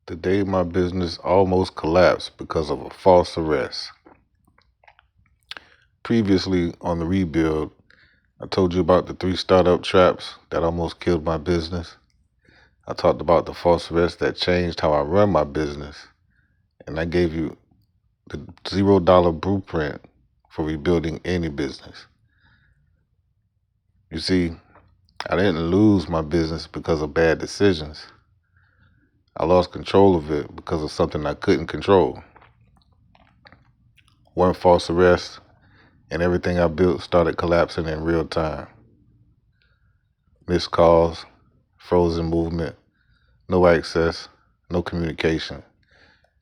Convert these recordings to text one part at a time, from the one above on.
The day my business almost collapsed because of a false arrest. Previously on the rebuild, I told you about the 3 startup traps that almost killed my business. I talked about the false arrest that changed how I run my business, and I gave you the $0 blueprint for rebuilding any business. You see, I didn't lose my business because of bad decisions. I lost control of it because of something I couldn't control. One false arrest, and everything I built started collapsing in real time. Missed calls, frozen movement, no access, no communication.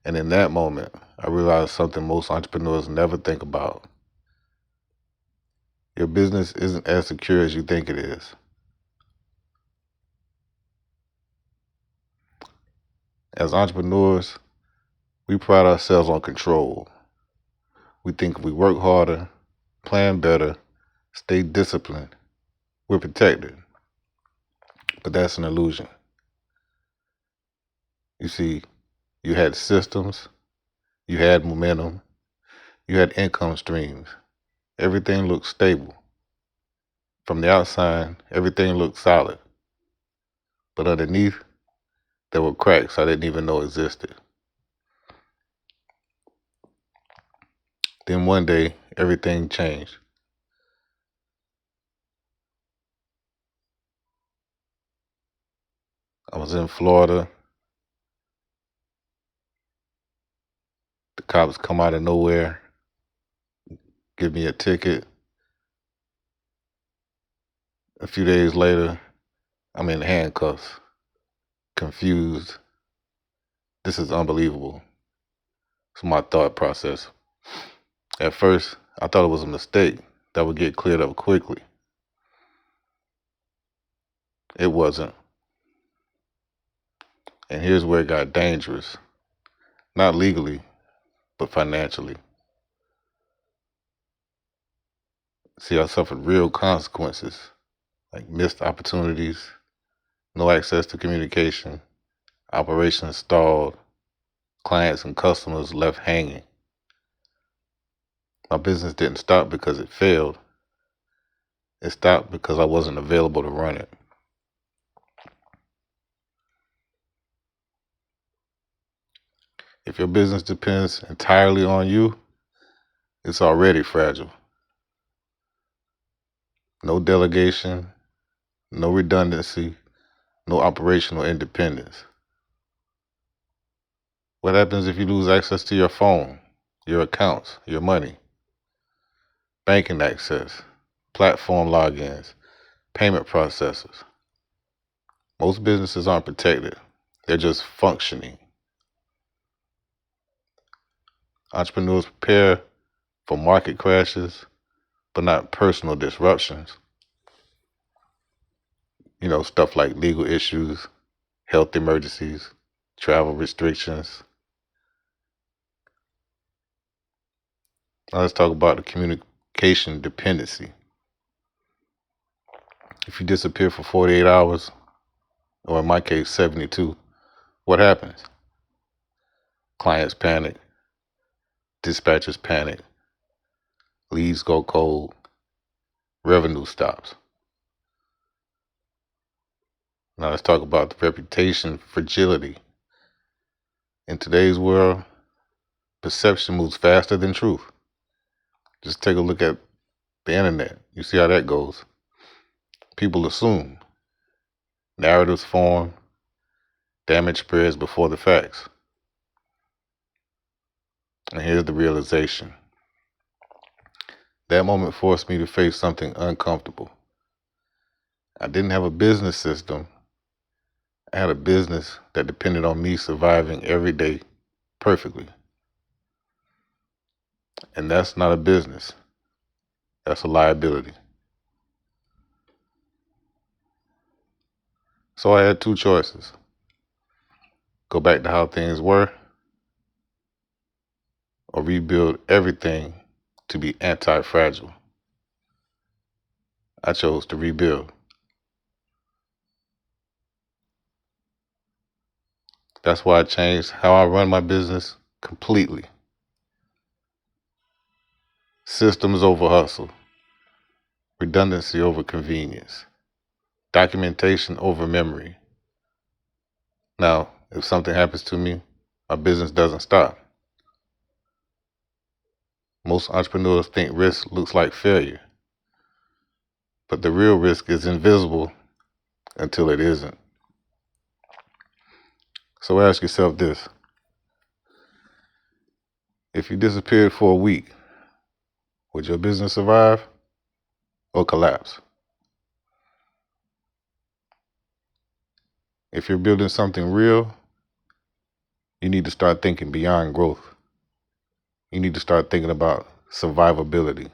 And in that moment, I realized something most entrepreneurs never think about. Your business isn't as secure as you think it is. As entrepreneurs, we pride ourselves on control. We think if we work harder, plan better, stay disciplined, we're protected. But that's an illusion. You see, you had systems, you had momentum, you had income streams. Everything looked stable. From the outside, everything looked solid. But underneath, there were cracks I didn't even know existed. Then one day, everything changed. I was in Florida. The cops come out of nowhere, give me a ticket. A few days later, I'm in handcuffs, confused. This is unbelievable. It's my thought process. At first, I thought it was a mistake that would get cleared up quickly. It wasn't. And here's where it got dangerous. Not legally, but financially. See, I suffered real consequences, like missed opportunities, no access to communication, operations stalled, clients and customers left hanging. My business didn't stop because it failed. It stopped because I wasn't available to run it. If your business depends entirely on you, it's already fragile. No delegation, no redundancy, no operational independence. What happens if you lose access to your phone, your accounts, your money, banking access, platform logins, payment processors? Most businesses aren't protected. They're just functioning. Entrepreneurs prepare for market crashes, but not personal disruptions. Stuff like legal issues, health emergencies, travel restrictions. Now let's talk about the communication dependency. If you disappear for 48 hours, or in my case, 72, what happens? Clients panic, dispatchers panic, leads go cold, revenue stops. Now let's talk about the reputation fragility. In today's world, perception moves faster than truth. Just take a look at the internet. You see how that goes. People assume, narratives form, damage spreads before the facts. And here's the realization. That moment forced me to face something uncomfortable. I didn't have a business system. I had a business that depended on me surviving every day perfectly. And that's not a business. That's a liability. So I had 2 choices. Go back to how things were, or rebuild everything to be anti-fragile. I chose to rebuild. That's why I changed how I run my business completely. Systems over hustle, redundancy over convenience, documentation over memory. Now, if something happens to me, my business doesn't stop. Most entrepreneurs think risk looks like failure, but the real risk is invisible until it isn't. So ask yourself this: if you disappeared for a week, would your business survive or collapse? If you're building something real, you need to start thinking beyond growth. You need to start thinking about survivability.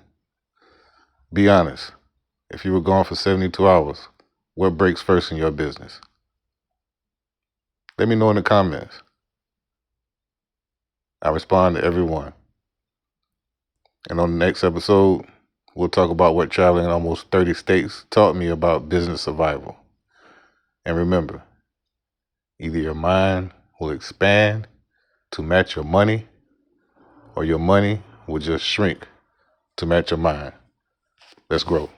Be honest. If you were gone for 72 hours, what breaks first in your business? Let me know in the comments. I respond to everyone. And on the next episode, we'll talk about what traveling in almost 30 states taught me about business survival. And remember, either your mind will expand to match your money, or your money will just shrink to match your mind. Let's grow.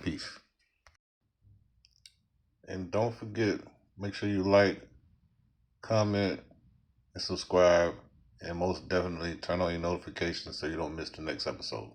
Peace. And don't forget, make sure you like, comment, and subscribe. And most definitely turn on your notifications so you don't miss the next episode.